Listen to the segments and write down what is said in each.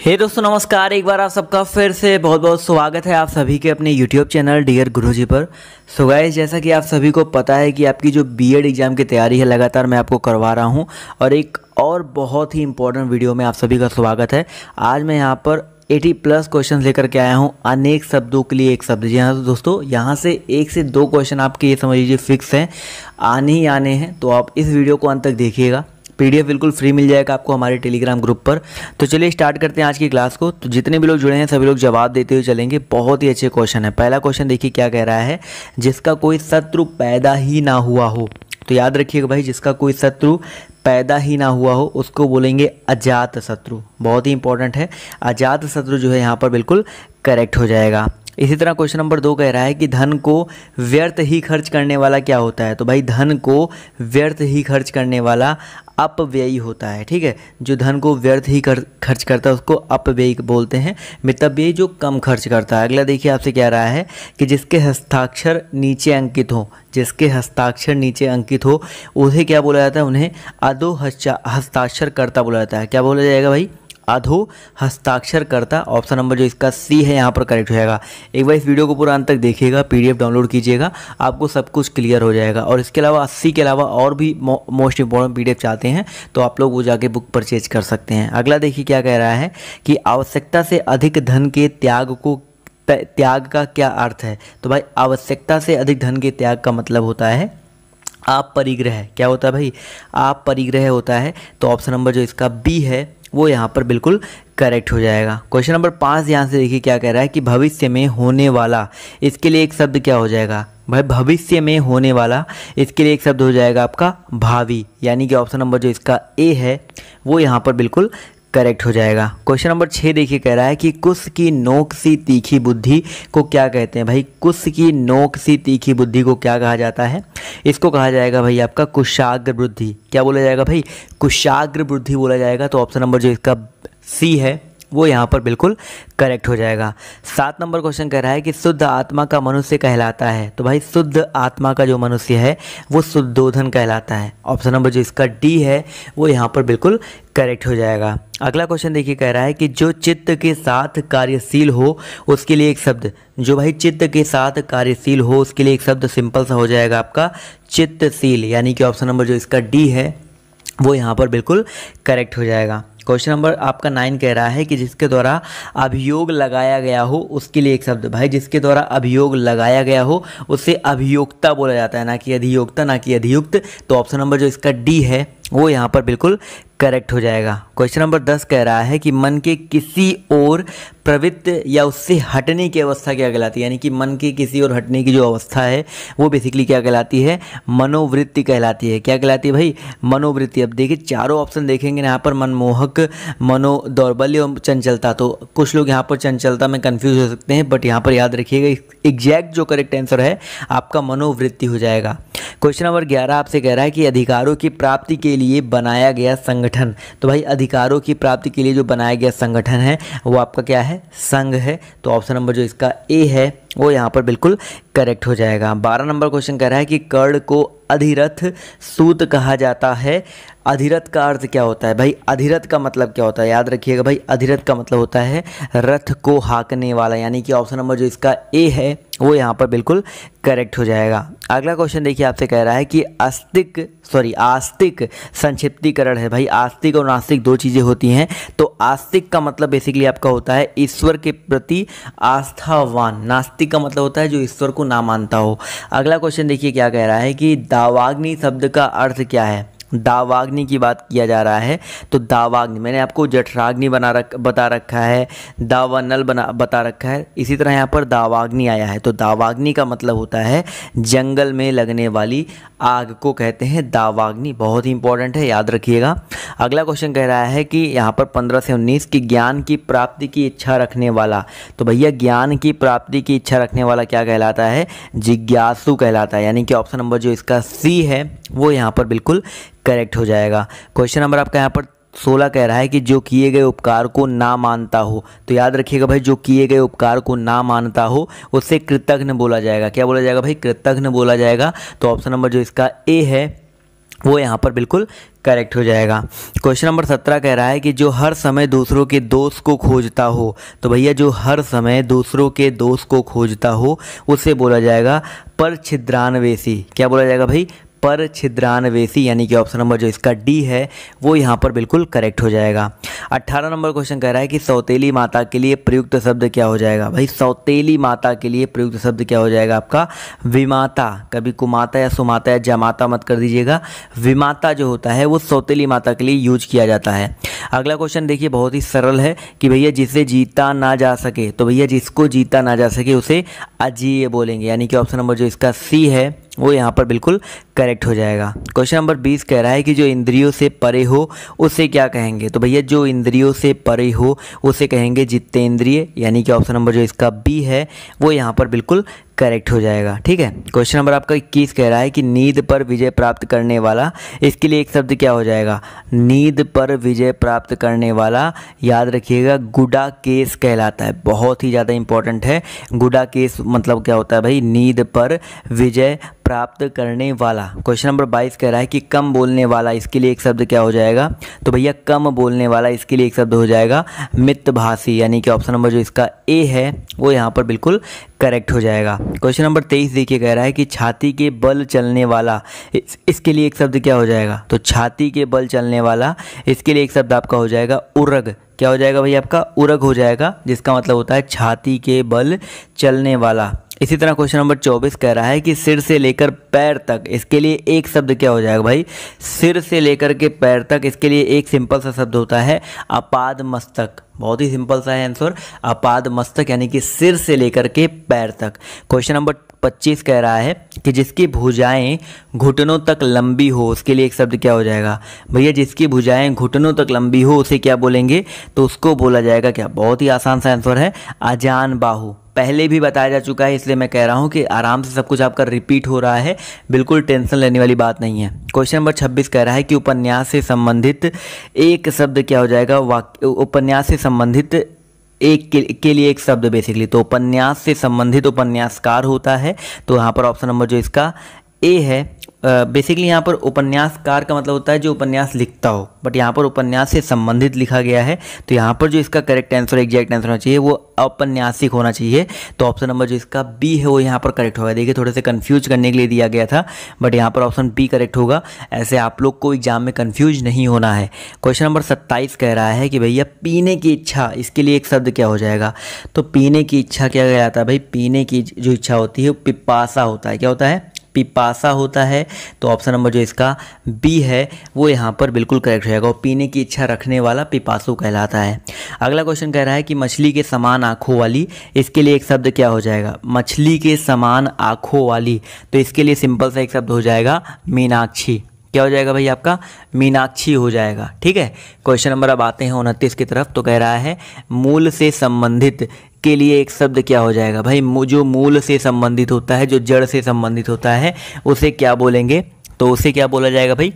हे दोस्तों नमस्कार। एक बार आप सबका फिर से बहुत बहुत स्वागत है आप सभी के अपने YouTube चैनल डियर गुरुजी पर। सो गाइस, जैसा कि आप सभी को पता है कि आपकी जो बीएड एग्ज़ाम की तैयारी है लगातार मैं आपको करवा रहा हूं और एक और बहुत ही इंपॉर्टेंट वीडियो में आप सभी का स्वागत है। आज मैं यहां पर 80+ क्वेश्चन लेकर के आया हूं अनेक शब्दों के लिए एक शब्द। जी हाँ दोस्तों, यहाँ से 1 से 2 क्वेश्चन आपके ये समझ लीजिए फिक्स हैं, आने ही आने हैं। तो आप इस वीडियो को अंत तक देखिएगा। पीडीएफ बिल्कुल फ्री मिल जाएगा आपको हमारे टेलीग्राम ग्रुप पर। तो चलिए स्टार्ट करते हैं आज की क्लास को। तो जितने भी लोग जुड़े हैं सभी लोग जवाब देते हुए चलेंगे। बहुत ही अच्छे क्वेश्चन है। पहला क्वेश्चन देखिए क्या कह रहा है, जिसका कोई शत्रु पैदा ही ना हुआ हो। तो याद रखिएगा भाई, जिसका कोई शत्रु पैदा ही ना हुआ हो उसको बोलेंगे अजात शत्रु। बहुत ही इंपॉर्टेंट है, अजात शत्रु जो है यहाँ पर बिल्कुल करेक्ट हो जाएगा। इसी तरह क्वेश्चन नंबर 2 कह रहा है कि धन को व्यर्थ ही खर्च करने वाला क्या होता है। तो भाई धन को व्यर्थ ही खर्च करने वाला अपव्ययी होता है। ठीक है, जो धन को व्यर्थ ही खर्च करता है उसको अपव्ययी बोलते हैं, मतलब ये जो कम खर्च करता है। अगला देखिए आपसे क्या रहा है कि जिसके हस्ताक्षर नीचे अंकित हो, जिसके हस्ताक्षर नीचे अंकित हो उसे क्या बोला जाता है, उन्हें अधो हस्ताक्षरकर्ता बोला जाता है। क्या बोला जाएगा भाई, अधो हस्ताक्षरकर्ता। ऑप्शन नंबर जो इसका सी है यहाँ पर करेक्ट हो जाएगा। एक बार इस वीडियो को पूरा अंत तक देखिएगा, पीडीएफ डाउनलोड कीजिएगा, आपको सब कुछ क्लियर हो जाएगा। और इसके अलावा 80 के अलावा और भी मोस्ट इंपॉर्टेंट पीडीएफ चाहते हैं तो आप लोग वो जाके बुक परचेज कर सकते हैं। अगला देखिए क्या कह रहा है कि आवश्यकता से अधिक धन के त्याग का क्या अर्थ है। तो भाई आवश्यकता से अधिक धन के त्याग का मतलब होता है आप परिग्रह। क्या होता है भाई, आप परिग्रह होता है। तो ऑप्शन नंबर जो इसका बी है वो यहाँ पर बिल्कुल करेक्ट हो जाएगा। क्वेश्चन नंबर 5 यहाँ से देखिए क्या कह रहा है कि भविष्य में होने वाला, इसके लिए एक शब्द क्या हो जाएगा भाई, भविष्य में होने वाला, इसके लिए एक शब्द हो जाएगा आपका भावी। यानी कि ऑप्शन नंबर जो इसका ए है वो यहाँ पर बिल्कुल करेक्ट हो जाएगा। क्वेश्चन नंबर 6 देखिए कह रहा है कि कुश की नोक सी तीखी बुद्धि को क्या कहते हैं। भाई कुश की नोक सी तीखी बुद्धि को क्या कहा जाता है, इसको कहा जाएगा भाई आपका कुशाग्र बुद्धि। क्या बोला जाएगा भाई, कुशाग्र बुद्धि बोला जाएगा। तो ऑप्शन नंबर जो इसका सी है वो यहाँ पर बिल्कुल करेक्ट हो जाएगा। 7 नंबर क्वेश्चन कह रहा है कि शुद्ध आत्मा का मनुष्य कहलाता है। तो भाई शुद्ध आत्मा का जो मनुष्य है वो शुद्धोधन कहलाता है। ऑप्शन नंबर जो इसका डी है वो यहाँ पर बिल्कुल करेक्ट हो जाएगा। अगला क्वेश्चन देखिए कह रहा है कि जो चित्त के साथ कार्यशील हो उसके लिए एक शब्द, जो भाई चित्त के साथ कार्यशील हो उसके लिए एक शब्द सिंपल सा हो जाएगा आपका चित्तशील। यानी कि ऑप्शन नंबर जो इसका डी है वो यहाँ पर बिल्कुल करेक्ट हो जाएगा। क्वेश्चन नंबर आपका 9 कह रहा है कि जिसके द्वारा अभियोग लगाया गया हो उसके लिए एक शब्द। भाई जिसके द्वारा अभियोग लगाया गया हो उसे अभियोक्ता बोला जाता है, ना कि अधियोक्ता, ना कि अधियुक्त। तो ऑप्शन नंबर जो इसका डी है वो यहाँ पर बिल्कुल करेक्ट हो जाएगा। क्वेश्चन नंबर 10 कह रहा है कि मन के किसी और प्रवृत्ति या उससे हटने की अवस्था क्या कहलाती है। यानी कि मन के किसी और हटने की जो अवस्था है वो बेसिकली क्या कहलाती है, मनोवृत्ति कहलाती है। क्या कहलाती है भाई, मनोवृत्ति। अब देखिए चारों ऑप्शन देखेंगे यहाँ पर, मनमोहक, मनो दौर्बल्य और चंचलता। तो कुछ लोग यहाँ पर चंचलता में कंफ्यूज हो सकते हैं, बट यहाँ पर याद रखिएगा एग्जैक्ट जो करेक्ट आंसर है आपका मनोवृत्ति हो जाएगा। क्वेश्चन नंबर 11 आपसे कह रहा है कि अधिकारों की प्राप्ति के लिए बनाया गया संगठन। तो भाई अधिकारों की प्राप्ति के लिए जो बनाया गया संगठन है वो आपका क्या है, संघ है। तो ऑप्शन नंबर जो इसका ए है वो यहाँ पर बिल्कुल करेक्ट हो जाएगा। 12 नंबर क्वेश्चन कह रहा है कि कर्ण को अधिरथ सूत कहा जाता है। अधिरथ का अर्थ क्या होता है भाई, अधिरथ का मतलब क्या होता है, याद रखिएगा भाई अधिरथ का मतलब होता है रथ को हाँकने वाला। यानी कि ऑप्शन नंबर जो इसका ए है वो यहाँ पर बिल्कुल करेक्ट हो जाएगा। अगला क्वेश्चन देखिए आपसे कह रहा है कि आस्तिक संक्षिप्तीकरण है। भाई आस्तिक और नास्तिक दो चीज़ें होती हैं। तो आस्तिक का मतलब बेसिकली आपका होता है ईश्वर के प्रति आस्थावान, नास्तिक का मतलब होता है जो ईश्वर को ना मानता हो। अगला क्वेश्चन देखिए क्या कह रहा है कि दावाग्नि शब्द का अर्थ क्या है। दावाग्नि की बात किया जा रहा है। तो दावाग्नि मैंने आपको जठराग्नि बता रखा है, दावानल बता रखा है, इसी तरह यहाँ पर दावाग्नि आया है। तो दावाग्नि का मतलब होता है जंगल में लगने वाली आग को कहते हैं दावाग्नि। बहुत ही इंपॉर्टेंट है, याद रखिएगा। अगला क्वेश्चन कह रहा है कि यहाँ पर 15 से 19 की ज्ञान की प्राप्ति की इच्छा रखने वाला। तो भैया ज्ञान की प्राप्ति की इच्छा रखने वाला क्या कहलाता है, जिज्ञासु कहलाता है। यानी कि ऑप्शन नंबर जो इसका सी है वो यहाँ पर बिल्कुल करेक्ट हो जाएगा। क्वेश्चन नंबर आपका यहाँ पर 16 कह रहा है कि जो किए गए उपकार को ना मानता हो। तो याद रखिएगा भाई जो किए गए उपकार को ना मानता हो उससे कृतघ्न बोला जाएगा। क्या बोला जाएगा भाई, कृतघ्न बोला जाएगा। तो ऑप्शन नंबर जो इसका ए है वो यहाँ पर बिल्कुल करेक्ट हो जाएगा। क्वेश्चन नंबर 17 कह रहा है कि जो हर समय दूसरों के दोष को खोजता हो, तो भैया जो हर समय दूसरों के दोष को खोजता हो उसे बोला जाएगा परछिद्रान्वेषी। क्या बोला जाएगा भाई? परछिद्रान्वेषी, यानी कि ऑप्शन नंबर जो इसका डी है वो यहाँ पर बिल्कुल करेक्ट हो जाएगा। 18 नंबर क्वेश्चन कह रहा है कि सौतेली माता के लिए प्रयुक्त शब्द क्या हो जाएगा? भाई सौतेली माता के लिए प्रयुक्त शब्द क्या हो जाएगा आपका? विमाता। कभी कुमाता या सुमाता या जमाता मत कर दीजिएगा। विमाता जो होता है वो सौतेली माता के लिए यूज किया जाता है। अगला क्वेश्चन देखिए, बहुत ही सरल है कि भैया जिसे जीता ना जा सके, तो भैया जिसको जीता ना जा सके उसे अजेय बोलेंगे, यानी कि ऑप्शन नंबर जो इसका सी है वो यहाँ पर बिल्कुल करेक्ट हो जाएगा। क्वेश्चन नंबर 20 कह रहा है कि जो इंद्रियों से परे हो उसे क्या कहेंगे? तो भैया जो इंद्रियों से परे हो उसे कहेंगे जितेंद्रिय, यानी कि ऑप्शन नंबर जो इसका बी है वो यहाँ पर बिल्कुल करेक्ट हो जाएगा। ठीक है, क्वेश्चन नंबर आपका 21 कह रहा है कि नींद पर विजय प्राप्त करने वाला, इसके लिए एक शब्द क्या हो जाएगा? नींद पर विजय प्राप्त करने वाला, याद रखिएगा गुडाकेश कहलाता है। बहुत ही ज़्यादा इंपॉर्टेंट है। गुडाकेश मतलब क्या होता है भाई? नींद पर विजय प्राप्त करने वाला। क्वेश्चन नंबर 22 कह रहा है कि कम बोलने वाला, इसके लिए एक शब्द क्या हो जाएगा? तो भैया कम बोलने वाला, इसके लिए एक शब्द हो जाएगा मितभाषी, यानी कि ऑप्शन नंबर जो इसका ए है वो यहाँ पर बिल्कुल करेक्ट हो जाएगा। क्वेश्चन नंबर 23 देखिए, कह रहा है कि छाती के बल चलने वाला, इसके लिए एक शब्द क्या हो जाएगा? तो छाती के बल चलने वाला, इसके लिए एक शब्द आपका हो जाएगा उरग। क्या हो जाएगा भाई आपका? उरग हो जाएगा, जिसका मतलब होता है छाती के बल चलने वाला। इसी तरह क्वेश्चन नंबर 24 कह रहा है कि सिर से लेकर पैर तक, इसके लिए एक शब्द क्या हो जाएगा भाई? सिर से लेकर के पैर तक, इसके लिए एक सिंपल सा शब्द होता है अपाद मस्तक। बहुत ही सिंपल सा है आंसर, अपाद मस्तक, यानी कि सिर से लेकर के पैर तक। क्वेश्चन नंबर 25 कह रहा है कि जिसकी भुजाएं घुटनों तक लंबी हो, उसके लिए एक शब्द क्या हो जाएगा? भैया जिसकी भुजाएं घुटनों तक लंबी हो उसे क्या बोलेंगे? तो उसको बोला जाएगा क्या? बहुत ही आसान सा आंसर है अजान बाहु। पहले भी बताया जा चुका है, इसलिए मैं कह रहा हूँ कि आराम से सब कुछ आपका रिपीट हो रहा है, बिल्कुल टेंशन लेने वाली बात नहीं है। क्वेश्चन नंबर 26 कह रहा है कि उपन्यास से संबंधित एक शब्द क्या हो जाएगा? उपन्यास से संबंधित एक के लिए एक शब्द बेसिकली, तो उपन्यास से संबंधित उपन्यासकार होता है, तो यहाँ पर ऑप्शन नंबर जो इसका ए है। बेसिकली यहाँ पर उपन्यासकार का मतलब होता है जो उपन्यास लिखता हो, बट यहाँ पर उपन्यास से संबंधित लिखा गया है, तो यहाँ पर जो इसका करेक्ट आंसर, एग्जैक्ट आंसर होना चाहिए वो औपन्यासिक होना चाहिए। तो ऑप्शन नंबर जो इसका बी है वो यहाँ पर करेक्ट होगा। देखिए थोड़े से कंफ्यूज करने के लिए दिया गया था, बट यहाँ पर ऑप्शन बी करेक्ट होगा। ऐसे आप लोग को एग्जाम में कंफ्यूज नहीं होना है। क्वेश्चन नंबर 27 कह रहा है कि भैया पीने की इच्छा, इसके लिए एक शब्द क्या हो जाएगा? तो पीने की इच्छा क्या कहलाता है भाई? पीने की जो इच्छा होती है वो पिपासा होता है। क्या होता है? पिपासा होता है। तो ऑप्शन नंबर जो इसका बी है वो यहाँ पर बिल्कुल करेक्ट हो जाएगा। और पीने की इच्छा रखने वाला पिपासु कहलाता है। अगला क्वेश्चन कह रहा है कि मछली के समान आँखों वाली, इसके लिए एक शब्द क्या हो जाएगा? मछली के समान आँखों वाली, तो इसके लिए सिंपल सा एक शब्द हो जाएगा मीनाक्षी। क्या हो जाएगा भाई आपका? मीनाक्षी हो जाएगा। ठीक है, क्वेश्चन नंबर अब आते हैं 29 की तरफ। तो कह रहा है मूल से संबंधित के लिए एक शब्द क्या हो जाएगा भाई? जो मूल से संबंधित होता है, जो जड़ से संबंधित होता है, उसे क्या बोलेंगे? तो उसे क्या बोला जाएगा भाई?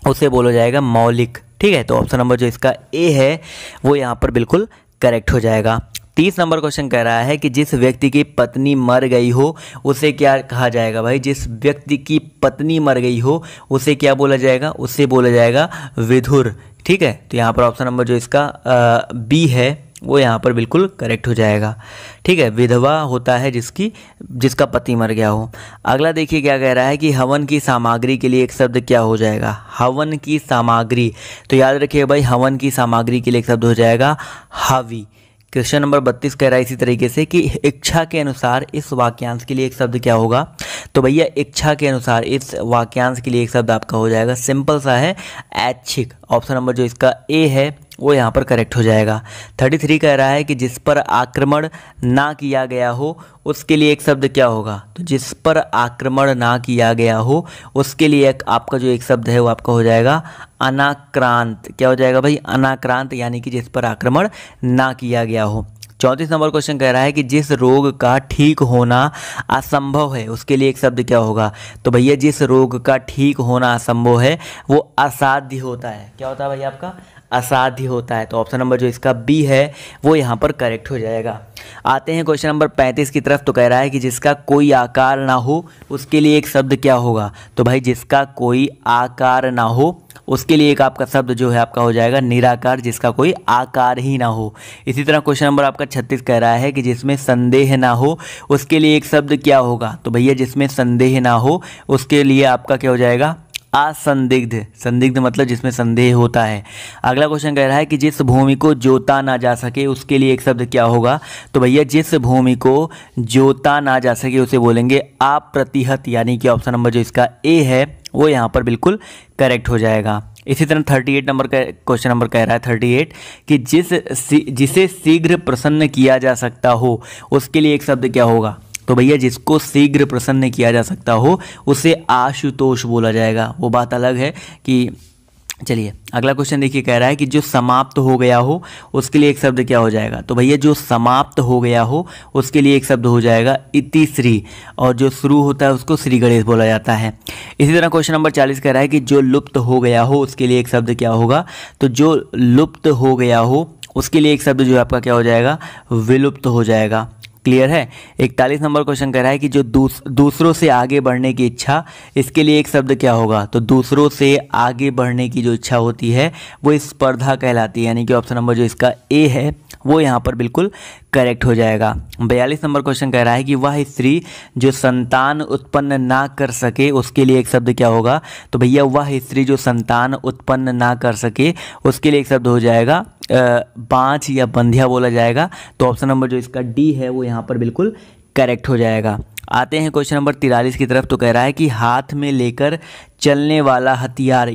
उसे बोला जाएगा मौलिक। ठीक है, तो ऑप्शन नंबर जो इसका ए है वो यहाँ पर बिल्कुल करेक्ट हो जाएगा। 30 नंबर क्वेश्चन कह रहा है कि जिस व्यक्ति की पत्नी मर गई हो उसे क्या कहा जाएगा भाई? जिस व्यक्ति की पत्नी मर गई हो उसे क्या बोला जाएगा? उसे बोला जाएगा विधुर। ठीक है, तो यहाँ पर ऑप्शन नंबर जो इसका बी है वो यहाँ पर बिल्कुल करेक्ट हो जाएगा। ठीक है, विधवा होता है जिसका पति मर गया हो। अगला देखिए क्या कह रहा है कि हवन की सामग्री के लिए एक शब्द क्या हो जाएगा? हवन की सामग्री, तो याद रखिए भाई हवन की सामग्री के लिए एक शब्द हो जाएगा हवि। क्वेश्चन नंबर 32 कह रहा है इसी तरीके से कि इच्छा के अनुसार इस वाक्यांश के लिए एक शब्द क्या होगा? तो भैया इच्छा के अनुसार इस वाक्यांश के लिए एक शब्द आपका हो जाएगा, सिंपल सा है ऐच्छिक। ऑप्शन नंबर जो इसका ए है वो यहाँ पर करेक्ट हो जाएगा। 33 कह रहा है कि जिस पर आक्रमण ना किया गया हो उसके लिए एक शब्द क्या होगा? तो जिस पर आक्रमण ना किया गया हो उसके लिए आपका जो एक शब्द है वो आपका हो जाएगा अनाक्रांत। क्या हो जाएगा भाई? अनाक्रांत, यानी कि जिस पर आक्रमण ना किया गया हो। 34 नंबर क्वेश्चन कह रहा है कि जिस रोग का ठीक होना असंभव है उसके लिए एक शब्द क्या होगा? तो भैया जिस रोग का ठीक होना असंभव है वो असाध्य होता है। क्या होता है भाई आपका? असाध्य होता है। तो ऑप्शन नंबर जो इसका बी है वो यहाँ पर करेक्ट हो जाएगा। आते हैं क्वेश्चन नंबर 35 की तरफ। तो कह रहा है कि जिसका कोई आकार ना हो उसके लिए एक शब्द क्या होगा। तो भाई जिसका कोई आकार ना हो उसके लिए एक आपका शब्द जो है आपका हो जाएगा निराकार, जिसका कोई आकार ही ना हो। इसी तरह क्वेश्चन नंबर आपका 36 कह रहा है कि जिसमें संदेह ना हो उसके लिए एक शब्द क्या होगा। तो भैया जिसमें संदेह ना हो उसके लिए आपका क्या हो जाएगा असंदिग्ध। संदिग्ध मतलब जिसमें संदेह होता है। अगला क्वेश्चन कह रहा है कि जिस भूमि को जोता ना जा सके उसके लिए एक शब्द क्या होगा। तो भैया जिस भूमि को जोता ना जा सके उसे बोलेंगे अप्रतिहत, यानी कि ऑप्शन नंबर जो इसका ए है वो यहाँ पर बिल्कुल करेक्ट हो जाएगा। इसी तरह 38 नंबर का क्वेश्चन नंबर कह रहा है 38 कि जिसे शीघ्र प्रसन्न किया जा सकता हो उसके लिए एक शब्द क्या होगा। तो भैया जिसको शीघ्र प्रसन्न किया जा सकता हो उसे आशुतोष बोला जाएगा, वो बात अलग है कि चलिए अगला क्वेश्चन देखिए। कह रहा है कि जो समाप्त हो गया हो उसके लिए एक शब्द क्या हो जाएगा। तो भैया जो समाप्त हो गया हो उसके लिए एक शब्द हो जाएगा इतिश्री, और जो शुरू होता है उसको श्री गणेश बोला जाता है। इसी तरह क्वेश्चन नंबर 40 कह रहा है कि जो लुप्त हो गया हो उसके लिए एक शब्द क्या होगा। तो जो लुप्त हो गया हो उसके लिए एक शब्द जो है आपका क्या हो जाएगा विलुप्त हो जाएगा। क्लियर है। 41 नंबर क्वेश्चन कह रहा है कि जो दूसरों से आगे बढ़ने की इच्छा, इसके लिए एक शब्द क्या होगा। तो दूसरों से आगे बढ़ने की जो इच्छा होती है वो स्पर्धा कहलाती है, यानी कि ऑप्शन नंबर जो इसका ए है वो यहाँ पर बिल्कुल करेक्ट हो जाएगा। 42 नंबर क्वेश्चन कह रहा है कि वह स्त्री जो संतान उत्पन्न ना कर सके उसके लिए एक शब्द क्या होगा। तो भैया वह स्त्री जो संतान उत्पन्न ना कर सके उसके लिए एक शब्द हो जाएगा बांझ या बंधिया बोला जाएगा। तो ऑप्शन नंबर जो इसका डी है वो यहाँ पर बिल्कुल करेक्ट हो जाएगा। आते हैं क्वेश्चन नंबर 43 की तरफ। तो कह रहा है कि हाथ में लेकर चलने वाला हथियार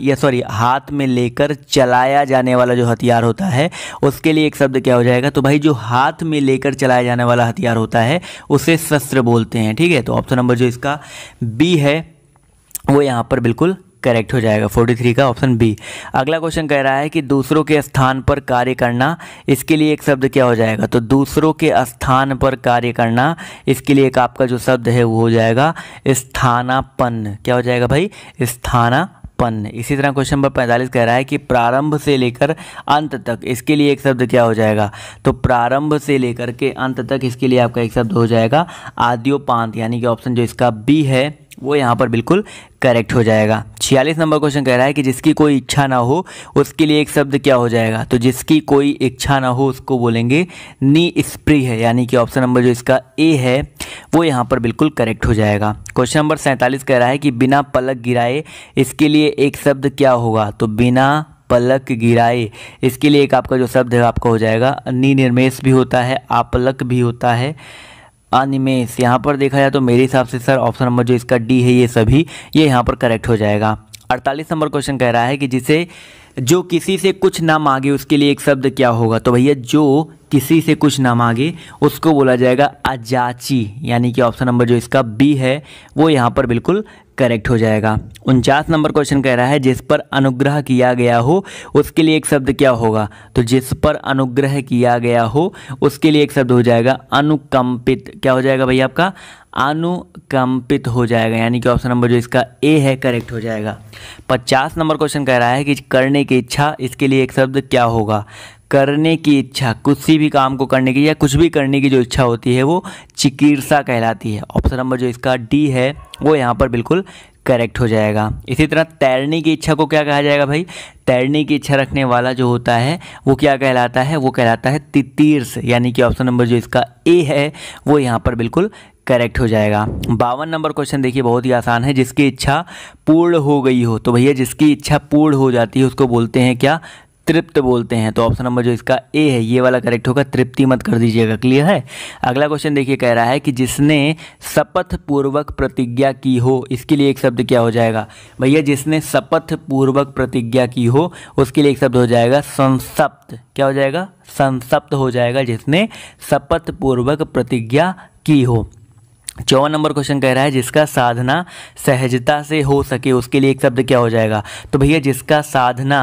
हाथ में लेकर चलाया जाने वाला जो हथियार होता है उसके लिए एक शब्द क्या हो जाएगा। तो भाई जो हाथ में लेकर चलाया जाने वाला हथियार होता है उसे शस्त्र बोलते हैं, ठीक है। तो ऑप्शन नंबर जो इसका बी है वो यहाँ पर बिल्कुल करेक्ट हो जाएगा। 43 का ऑप्शन बी। अगला क्वेश्चन कह रहा है कि दूसरों के स्थान पर कार्य करना, इसके लिए एक शब्द क्या हो जाएगा। तो दूसरों के स्थान पर कार्य करना, इसके लिए एक आपका जो शब्द है वो हो जाएगा स्थानापन्न। क्या हो जाएगा भाई स्थानापन्न। इसी तरह क्वेश्चन नंबर 45 कह रहा है कि प्रारंभ से लेकर अंत तक, इसके लिए एक शब्द क्या हो जाएगा। तो प्रारंभ से लेकर के अंत तक इसके लिए आपका एक शब्द हो जाएगा आद्योपांत, यानी कि ऑप्शन जो इसका बी है वो यहाँ पर बिल्कुल करेक्ट हो जाएगा। 46 नंबर क्वेश्चन कह रहा है कि जिसकी कोई इच्छा ना हो उसके लिए एक शब्द क्या हो जाएगा। तो जिसकी कोई इच्छा ना हो उसको बोलेंगे निष्प्रिय है, यानी कि ऑप्शन नंबर जो इसका ए है वो यहाँ पर बिल्कुल करेक्ट हो जाएगा। क्वेश्चन नंबर 47 कह रहा है कि बिना पलक गिराए, इसके लिए एक शब्द क्या होगा। तो बिना पलक गिराए, इसके लिए एक आपका जो शब्द है आपका हो जाएगा निर्मेश भी होता है, आपलक भी होता है, अनिमेष। यहाँ पर देखा जाए तो मेरे हिसाब से सर ऑप्शन नंबर जो इसका डी है ये सभी ये यहाँ पर करेक्ट हो जाएगा। 48 नंबर क्वेश्चन कह रहा है कि जो किसी से कुछ ना मांगे उसके लिए एक शब्द क्या होगा। तो भैया जो किसी से कुछ ना मांगे उसको बोला जाएगा अजाची, यानी कि ऑप्शन नंबर जो इसका बी है वो यहाँ पर बिल्कुल करेक्ट हो जाएगा। 49 नंबर क्वेश्चन कह रहा है जिस पर अनुग्रह किया गया हो उसके लिए एक शब्द क्या होगा। तो जिस पर अनुग्रह किया गया हो उसके लिए एक शब्द हो जाएगा अनुकंपित। क्या हो जाएगा भैया आपका अनुकंपित हो जाएगा, यानी कि ऑप्शन नंबर जो इसका ए है करेक्ट हो जाएगा। 50 नंबर क्वेश्चन कह रहा है कि करने की इच्छा, इसके लिए एक शब्द क्या होगा। करने की इच्छा, किसी भी काम को करने की या कुछ भी करने की जो इच्छा होती है वो चिकीर्षा कहलाती है। ऑप्शन नंबर जो इसका डी है वो यहाँ पर बिल्कुल करेक्ट हो जाएगा। इसी तरह तैरने की इच्छा को क्या कहा जाएगा भाई। तैरने की इच्छा रखने वाला जो होता है वो क्या कहलाता है, वो कहलाता है तितीर्ष, यानी कि ऑप्शन नंबर जो इसका ए है वो यहाँ पर बिल्कुल करेक्ट हो जाएगा। 52 नंबर क्वेश्चन देखिए बहुत ही आसान है, जिसकी इच्छा पूर्ण हो गई हो। तो भैया जिसकी इच्छा पूर्ण हो जाती है उसको बोलते हैं क्या, तृप्त बोलते हैं। तो ऑप्शन नंबर जो इसका ए है ये वाला करेक्ट होगा, तृप्ति मत कर दीजिएगा। क्लियर है। अगला क्वेश्चन देखिए कह रहा है कि जिसने शपथ पूर्वक प्रतिज्ञा की हो, इसके लिए एक शब्द क्या हो जाएगा। भैया जिसने शपथ पूर्वक प्रतिज्ञा की हो उसके लिए एक शब्द हो जाएगा संसप्त। क्या हो जाएगा, संसप्त हो जाएगा, जिसने शपथ पूर्वक प्रतिज्ञा की हो। 54 नंबर क्वेश्चन कह रहा है जिसका साधना सहजता से हो सके उसके लिए एक शब्द क्या हो जाएगा। तो भैया जिसका साधना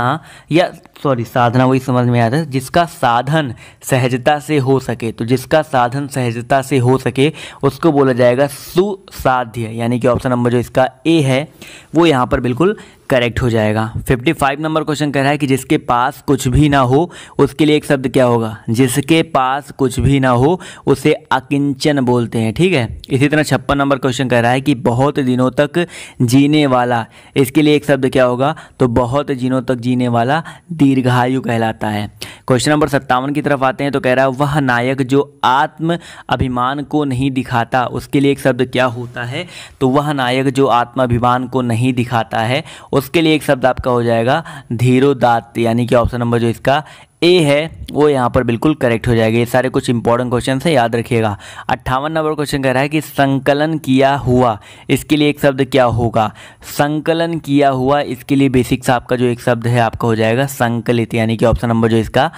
या सॉरी साधना वही समझ में आता है, जिसका साधन सहजता से हो सके, तो जिसका साधन सहजता से हो सके उसको बोला जाएगा सुसाध्य, यानी कि ऑप्शन नंबर जो इसका ए है वो यहाँ पर बिल्कुल करेक्ट हो जाएगा। 55 नंबर क्वेश्चन कह रहा है कि जिसके पास कुछ भी ना हो उसके लिए एक शब्द क्या होगा, जिसके पास कुछ भी ना हो उसे अकिंचन बोलते हैं, ठीक है। इसी तरह 56 नंबर क्वेश्चन कह रहा है कि बहुत दिनों तक जीने वाला, इसके लिए एक शब्द क्या होगा, तो बहुत दिनों तक जीने वाला दीर्घायु कहलाता है। क्वेश्चन नंबर 57 की तरफ आते हैं तो कह रहा है वह नायक जो आत्म अभिमान को नहीं दिखाता, उसके लिए एक शब्द क्या होता है, तो वह नायक जो आत्माभिमान को नहीं दिखाता है उसके लिए एक शब्द आपका हो जाएगा धीरोदात्त, यानी कि ऑप्शन नंबर जो इसका ए है वो यहाँ पर बिल्कुल करेक्ट हो जाएगा। ये सारे कुछ इंपॉर्टेंट क्वेश्चन है, याद रखिएगा। 58 नंबर क्वेश्चन कह रहा है कि संकलन किया हुआ, इसके लिए एक शब्द क्या होगा, संकलन किया हुआ, इसके लिए बेसिक्स आपका जो एक शब्द है आपका हो जाएगा संकलित, यानी कि ऑप्शन नंबर जो इसका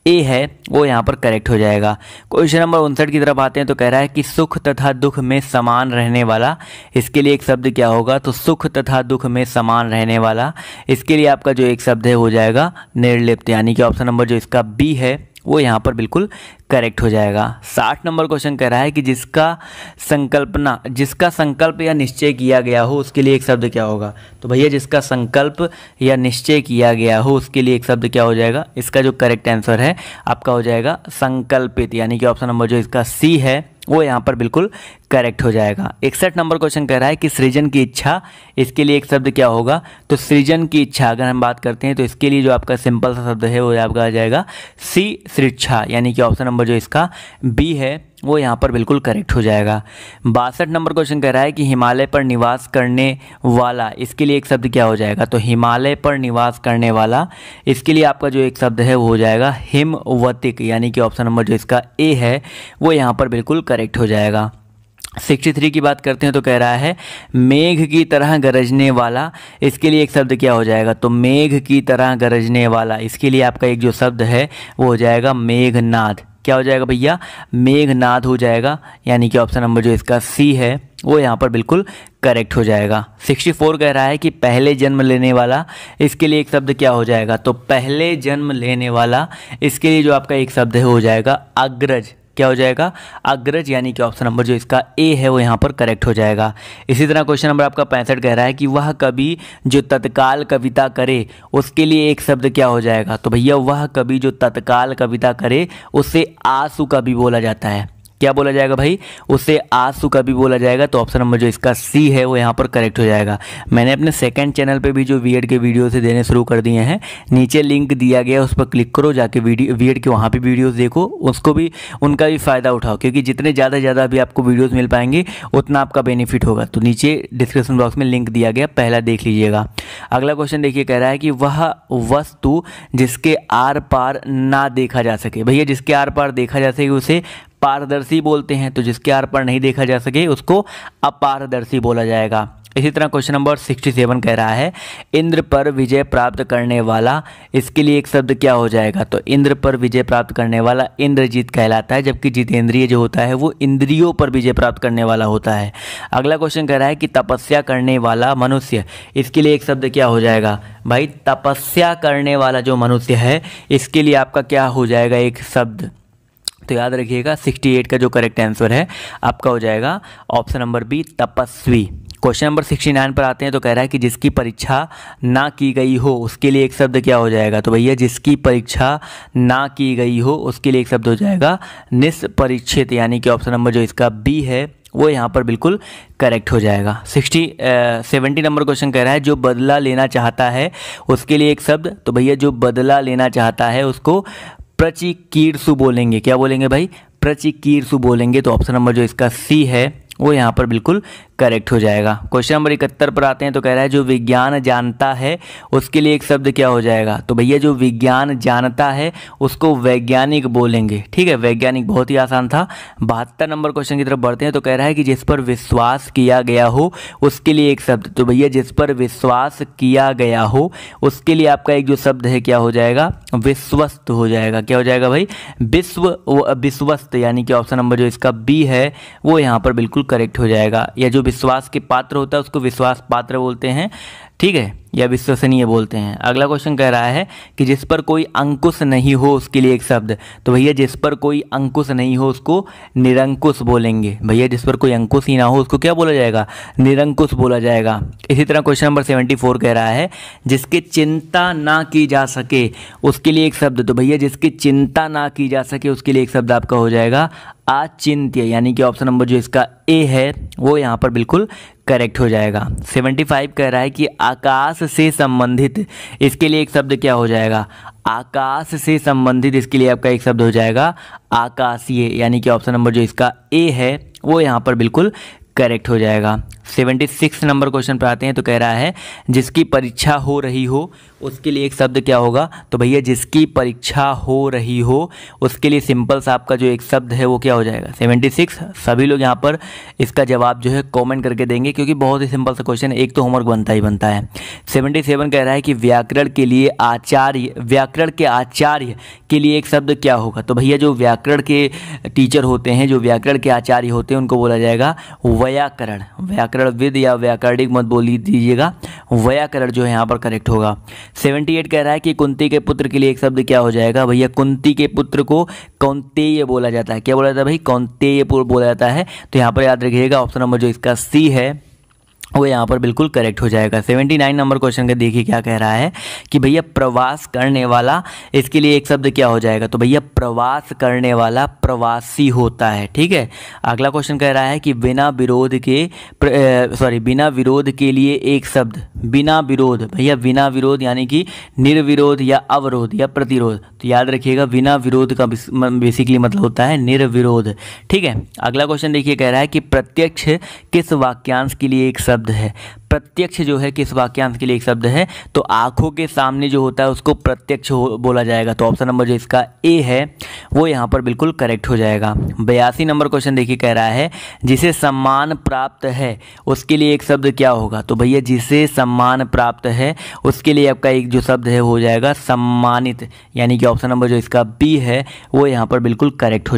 ए है वो यहाँ पर करेक्ट हो जाएगा। क्वेश्चन नंबर 59 की तरफ आते हैं तो कह रहा है कि सुख तथा दुख में समान रहने वाला, इसके लिए एक शब्द क्या होगा, तो सुख तथा दुख में समान रहने वाला, इसके लिए आपका जो एक शब्द है हो जाएगा निर्लिप्त, यानी कि ऑप्शन नंबर जो इसका बी है वो यहाँ पर बिल्कुल करेक्ट हो जाएगा। 60 नंबर क्वेश्चन कह रहा है कि जिसका संकल्प या निश्चय किया गया हो उसके लिए एक शब्द क्या होगा, तो भैया जिसका संकल्प या निश्चय किया गया हो उसके लिए एक शब्द क्या हो जाएगा, इसका जो करेक्ट आंसर है आपका हो जाएगा संकल्पित, यानी कि ऑप्शन नंबर जो इसका सी है वो यहाँ पर बिल्कुल करेक्ट हो जाएगा। 61 नंबर क्वेश्चन कह रहा है कि सृजन की इच्छा, इसके लिए एक शब्द क्या होगा, तो सृजन की इच्छा अगर हम बात करते हैं तो इसके लिए जो आपका सिंपल सा शब्द है वो आपका आ जाएगा सी सृच्छा, यानी कि ऑप्शन नंबर जो इसका बी है वो यहाँ पर बिल्कुल करेक्ट हो जाएगा। 62 नंबर क्वेश्चन कह रहा है कि हिमालय पर निवास करने वाला, इसके लिए एक शब्द क्या हो जाएगा, तो हिमालय पर निवास करने वाला, इसके लिए आपका जो एक शब्द है वो हो जाएगा हिमवतिक, यानी कि ऑप्शन नंबर जो इसका ए है वो यहाँ पर बिल्कुल करेक्ट हो जाएगा। 63 की बात करते हैं तो कह रहा है मेघ की तरह गरजने वाला, इसके लिए एक शब्द क्या हो जाएगा, तो मेघ की तरह गरजने वाला, इसके लिए आपका एक जो शब्द है वो हो जाएगा मेघनाद, क्या हो जाएगा भैया, मेघनाद हो जाएगा, यानी कि ऑप्शन नंबर जो इसका सी है वो यहाँ पर बिल्कुल करेक्ट हो जाएगा। 64 कह रहा है कि पहले जन्म लेने वाला, इसके लिए एक शब्द क्या हो जाएगा, तो पहले जन्म लेने वाला, इसके लिए जो आपका एक शब्द है हो जाएगा अग्रज, क्या हो जाएगा अग्रज, यानी कि ऑप्शन नंबर जो इसका ए है वो यहाँ पर करेक्ट हो जाएगा। इसी तरह क्वेश्चन नंबर आपका 65 कह रहा है कि वह कवि जो तत्काल कविता करे उसके लिए एक शब्द क्या हो जाएगा, तो भैया वह कवि जो तत्काल कविता करे उसे आंसू कवि बोला जाता है, क्या बोला जाएगा भाई, उसे आंसू कवि बोला जाएगा, तो ऑप्शन नंबर जो इसका सी है वो यहाँ पर करेक्ट हो जाएगा। मैंने अपने सेकंड चैनल पे भी जो बीएड के वीडियो से देने शुरू कर दिए हैं, नीचे लिंक दिया गया उस पर क्लिक करो, जाके बीएड के वहाँ पे वीडियोस देखो, उसको भी उनका भी फ़ायदा उठाओ, क्योंकि जितने ज़्यादा से ज़्यादा अभी आपको वीडियोज़ मिल पाएंगे उतना आपका बेनिफिट होगा। तो नीचे डिस्क्रिप्शन बॉक्स में लिंक दिया गया, पहला देख लीजिएगा। अगला क्वेश्चन देखिए, कह रहा है कि वह वस्तु जिसके आर पार ना देखा जा सके, भैया जिसके आर पार देखा जा सके उसे पारदर्शी बोलते हैं, तो जिसके आर पार नहीं देखा जा सके उसको अपारदर्शी बोला जाएगा। इसी तरह क्वेश्चन नंबर 67 कह रहा है इंद्र पर विजय प्राप्त करने वाला, इसके लिए एक शब्द क्या हो जाएगा, तो इंद्र पर विजय प्राप्त करने वाला इंद्रजीत कहलाता है, जबकि जितेंद्रिय जो होता है वो इंद्रियों पर विजय प्राप्त करने वाला होता है। अगला क्वेश्चन कह रहा है कि तपस्या करने वाला मनुष्य, इसके लिए एक शब्द क्या हो जाएगा, भाई तपस्या करने वाला जो मनुष्य है इसके लिए आपका क्या हो जाएगा एक शब्द, तो याद रखिएगा 68 का जो करेक्ट आंसर है आपका हो जाएगा ऑप्शन नंबर बी तपस्वी। क्वेश्चन नंबर 69 पर आते हैं तो कह रहा है कि जिसकी परीक्षा ना की गई हो उसके लिए एक शब्द क्या हो जाएगा, तो भैया जिसकी परीक्षा ना की गई हो उसके लिए एक शब्द हो जाएगा निष्परीक्षित, यानी कि ऑप्शन नंबर जो इसका बी है वो यहाँ पर बिल्कुल करेक्ट हो जाएगा। 70 नंबर क्वेश्चन कह रहा है जो बदला लेना चाहता है उसके लिए एक शब्द, तो भैया जो बदला लेना चाहता है उसको प्रचिकीर्षु बोलेंगे, क्या बोलेंगे भाई, प्रचिकीर्षु बोलेंगे, तो ऑप्शन नंबर जो इसका सी है वो यहाँ पर बिल्कुल करेक्ट हो जाएगा। क्वेश्चन नंबर 71 पर आते हैं तो कह रहा है जो विज्ञान जानता है उसके लिए एक शब्द क्या हो जाएगा, तो भैया जो विज्ञान जानता है उसको वैज्ञानिक बोलेंगे, ठीक है, वैज्ञानिक बहुत ही आसान था। 72 नंबर क्वेश्चन की तरफ बढ़ते हैं तो कह रहा है कि जिस पर विश्वास किया गया हो उसके लिए एक शब्द, तो भैया जिस पर विश्वास किया गया हो उसके लिए आपका एक जो शब्द है क्या हो जाएगा, विश्वस्त हो जाएगा, क्या हो जाएगा भाई, विश्वस्त, यानी कि ऑप्शन नंबर जो इसका बी है वो यहाँ पर बिल्कुल करेक्ट हो जाएगा। या जो विश्वास के पात्र होता है उसको विश्वास पात्र बोलते हैं, ठीक है। या विश्वसनीय बोलते हैं। अगला क्वेश्चन कह रहा है कि जिस पर कोई अंकुश नहीं हो उसके लिए एक शब्द, तो भैया जिस पर कोई अंकुश नहीं हो उसको निरंकुश बोलेंगे। भैया जिस पर कोई अंकुश ही ना हो उसको क्या बोला जाएगा? निरंकुश बोला जाएगा। इसी तरह क्वेश्चन नंबर 74 कह रहा है जिसकी चिंता ना की जा सके उसके लिए एक शब्द, तो भैया जिसकी चिंता ना की जा सके उसके लिए एक शब्द आपका हो जाएगा अचिंत्य, यानी कि ऑप्शन नंबर जो इसका ए है वो यहाँ पर बिल्कुल करेक्ट हो जाएगा। 75 कह रहा है कि आकाश से संबंधित, इसके लिए एक शब्द क्या हो जाएगा? आकाश से संबंधित, इसके लिए आपका एक शब्द हो जाएगा आकाशीय, यानी कि ऑप्शन नंबर जो इसका ए है वो यहाँ पर बिल्कुल करेक्ट हो जाएगा। 76 नंबर क्वेश्चन पर आते हैं, तो कह रहा है जिसकी परीक्षा हो रही हो उसके लिए एक शब्द क्या होगा? तो भैया जिसकी परीक्षा हो रही हो उसके लिए सिंपल सा आपका जो एक शब्द है वो क्या हो जाएगा? 76 सभी लोग यहाँ पर इसका जवाब जो है कमेंट करके देंगे, क्योंकि बहुत ही सिंपल सा क्वेश्चन है, एक तो होमवर्क बनता ही बनता है। 77 कह रहा है कि व्याकरण के लिए आचार्य, व्याकरण के आचार्य के लिए एक शब्द क्या होगा? तो भैया जो व्याकरण के टीचर होते हैं, जो व्याकरण के आचार्य होते हैं, उनको बोला जाएगा व्याकरण। व्याकरणविद या व्याकरणिक मत बोल दीजिएगा, व्याकरण जो है यहाँ पर करेक्ट होगा। 78 कह रहा है कि कुंती के पुत्र के लिए एक शब्द क्या हो जाएगा? भैया कुंती के पुत्र को कौन्तेय बोला जाता है। क्या बोला जाता है भाई? कौन्तेय बोला जाता है। तो यहाँ पर याद रखिएगा ऑप्शन नंबर जो इसका सी है वो यहाँ पर बिल्कुल करेक्ट हो जाएगा। 79 नंबर क्वेश्चन का देखिए क्या कह रहा है कि भैया प्रवास करने वाला, इसके लिए एक शब्द क्या हो जाएगा? तो भैया प्रवास करने वाला प्रवासी होता है। ठीक है। अगला क्वेश्चन कह रहा है कि बिना विरोध के लिए एक शब्द, बिना विरोध, भैया बिना विरोध यानी कि निर्विरोध या अवरोध या प्रतिरोध। तो याद रखिएगा बिना विरोध का बेसिकली मतलब होता है निर्विरोध। ठीक है। अगला क्वेश्चन देखिए कह रहा है कि प्रत्यक्ष किस वाक्यांश के लिए एक शब्द है? प्रत्यक्ष जो है किस वाक्यांश के लिए एक शब्द है? तो आंखों के सामने जो होता है उसको प्रत्यक्ष बोला जाएगा। तो ऑप्शन नंबर जो इसका ए है वो यहाँ पर बिल्कुल करेक्ट हो जाएगा। 82 नंबर क्वेश्चन देखिए कह रहा है जिसे सम्मान प्राप्त है उसके लिए एक शब्द क्या होगा? तो भैया जिसे सम्मान प्राप्त है उसके लिए आपका एक जो शब्द है हो जाएगा सम्मानित, यानी कि ऑप्शन नंबर जो इसका बी है वो यहाँ पर बिल्कुल करेक्ट हो जाएगा।